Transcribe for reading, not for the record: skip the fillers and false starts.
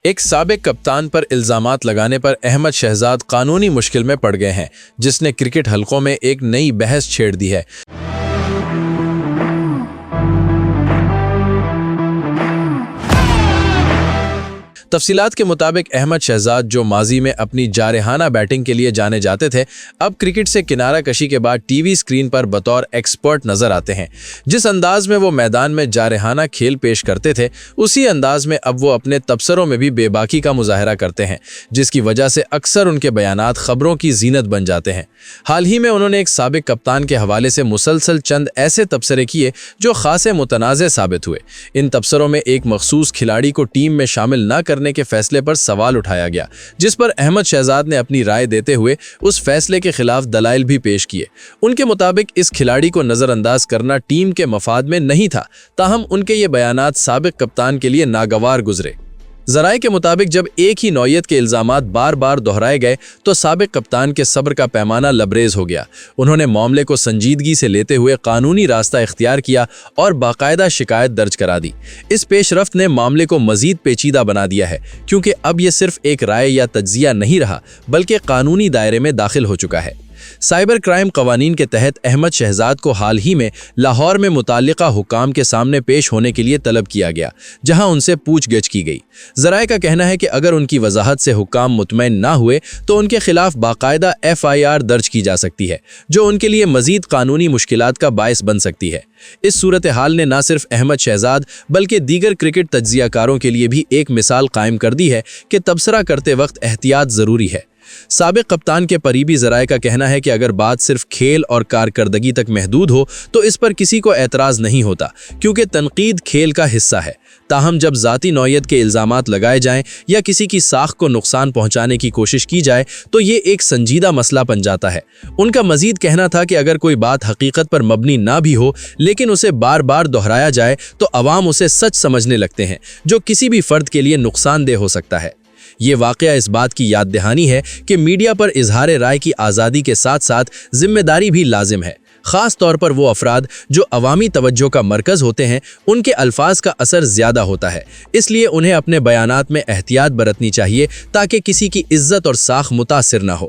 ایک سابق کپتان پر الزامات لگانے پر احمد شہزاد قانونی مشکل میں پڑ گئے ہیں، جس نے کرکٹ حلقوں میں ایک نئی بحث چھیڑ دی ہے۔ تفصیلات کے مطابق احمد شہزاد، جو ماضی میں اپنی جارحانہ بیٹنگ کے لیے جانے جاتے تھے، اب کرکٹ سے کنارہ کشی کے بعد ٹی وی سکرین پر بطور ایکسپرٹ نظر آتے ہیں۔ جس انداز میں وہ میدان میں جارحانہ کھیل پیش کرتے تھے، اسی انداز میں اب وہ اپنے تبصروں میں بھی بے باکی کا مظاہرہ کرتے ہیں، جس کی وجہ سے اکثر ان کے بیانات خبروں کی زینت بن جاتے ہیں۔ حال ہی میں انہوں نے ایک سابق کپتان کے حوالے سے مسلسل چند ایسے تبصرے کیے جو خاصے متنازع ثابت ہوئے۔ ان تبصروں میں ایک مخصوص کھلاڑی کو ٹیم میں شامل نہ کرنے کے فیصلے پر سوال اٹھایا گیا، جس پر احمد شہزاد نے اپنی رائے دیتے ہوئے اس فیصلے کے خلاف دلائل بھی پیش کیے۔ ان کے مطابق اس کھلاڑی کو نظر انداز کرنا ٹیم کے مفاد میں نہیں تھا، تاہم ان کے یہ بیانات سابق کپتان کے لیے ناگوار گزرے۔ ذرائع کے مطابق جب ایک ہی نوعیت کے الزامات بار بار دہرائے گئے تو سابق کپتان کے صبر کا پیمانہ لبریز ہو گیا۔ انہوں نے معاملے کو سنجیدگی سے لیتے ہوئے قانونی راستہ اختیار کیا اور باقاعدہ شکایت درج کرا دی۔ اس پیش رفت نے معاملے کو مزید پیچیدہ بنا دیا ہے، کیونکہ اب یہ صرف ایک رائے یا تجزیہ نہیں رہا، بلکہ قانونی دائرے میں داخل ہو چکا ہے۔ سائبر کرائم قوانین کے تحت احمد شہزاد کو حال ہی میں لاہور میں متعلقہ حکام کے سامنے پیش ہونے کے لیے طلب کیا گیا، جہاں ان سے پوچھ گچھ کی گئی۔ ذرائع کا کہنا ہے کہ اگر ان کی وضاحت سے حکام مطمئن نہ ہوئے تو ان کے خلاف باقاعدہ FIR درج کی جا سکتی ہے، جو ان کے لیے مزید قانونی مشکلات کا باعث بن سکتی ہے۔ اس صورتحال نے نہ صرف احمد شہزاد بلکہ دیگر کرکٹ تجزیہ کاروں کے لیے بھی ایک مثال قائم کر دی ہے کہ تبصرہ کرتے وقت احتیاط ضروری ہے۔ سابق کپتان کے قریبی ذرائع کا کہنا ہے کہ اگر بات صرف کھیل اور کارکردگی تک محدود ہو تو اس پر کسی کو اعتراض نہیں ہوتا، کیونکہ تنقید کھیل کا حصہ ہے۔ تاہم جب ذاتی نوعیت کے الزامات لگائے جائیں یا کسی کی ساکھ کو نقصان پہنچانے کی کوشش کی جائے تو یہ ایک سنجیدہ مسئلہ بن جاتا ہے۔ ان کا مزید کہنا تھا کہ اگر کوئی بات حقیقت پر مبنی نہ بھی ہو لیکن اسے بار بار دہرایا جائے تو عوام اسے سچ سمجھنے لگتے ہیں، جو کسی بھی فرد کے لیے نقصان دہ ہو سکتا ہے۔ یہ واقعہ اس بات کی یاد دہانی ہے کہ میڈیا پر اظہار رائے کی آزادی کے ساتھ ساتھ ذمہ داری بھی لازم ہے۔ خاص طور پر وہ افراد جو عوامی توجہ کا مرکز ہوتے ہیں، ان کے الفاظ کا اثر زیادہ ہوتا ہے، اس لیے انہیں اپنے بیانات میں احتیاط برتنی چاہیے تاکہ کسی کی عزت اور ساکھ متاثر نہ ہو۔